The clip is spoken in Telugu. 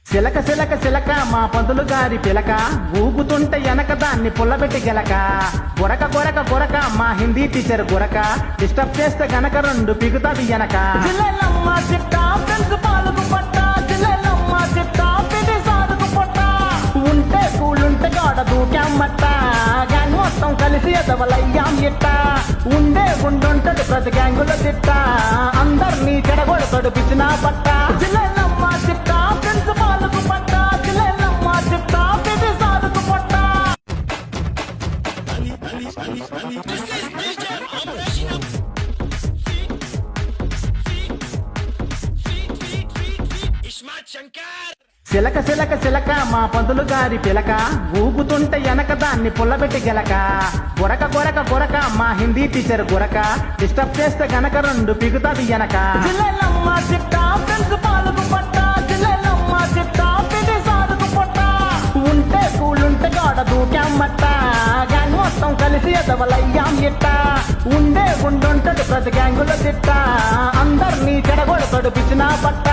చిలక చిలక చిలక మా పంతులు గారి పిలక ఊగుతుంటే వెనక దాన్ని పుల్లబెట్టి గెలక గొరక గొరక గొరక మా హిందీ టీచర్ గొరక డిస్టర్బ్ చేస్తే గనక రెండు పిగుతాది వెనక జిల్లెలమ్మ చిట్ట ప్రిన్సిపాల్కు పట్ట జిల్లెలమ్మ చిట్ట పిటి సారుకు పొట్ట ఉంటే కూలుంటే గోడ దూకామట్ట గ్యాంగ్ మొత్తం కలిసి ఎదవలయ్యాం ఇట్ట ఉండే గుండుంటది ప్రతి గ్యాంగుల తిట్ట అందరినీ చెడగొడతాడు పిచ్చిన పట్ట జిల్లెలమ్మ చిట్ట ప్రిన్సిపాల్కు పట్ట జిల్లెలమ్మ చిట్ట పిటి సారుకు పొట్ట. చిలక చిలక చిలక మా పంతులు గారి పిలక ఊగుతుంటే వెనక దాన్ని పుల్లబెట్టి గెలక గొరక గొరక గొరక మా హిందీ టీచర్ గొరక డిస్టర్బ్ చేస్తే గనక రెండు పిగుతాది వెనక జిల్లెలమ్మ చిట్ట ప్రిన్సిపాల్కు పట్ట జిల్లెలమ్మ చిట్ట పిటి సారుకు పొట్ట ఉంటే కూలుంటే గోడ దూకామట్ట గ్యాంగ్ మొత్తం కలిసి ఎదవలయ్యాం ఇట్ట ఉండే గుండుంటది ప్రతి గ్యాంగుల తిట్ట అందరినీ చెడగొడతాడు పిచ్చిన పట్ట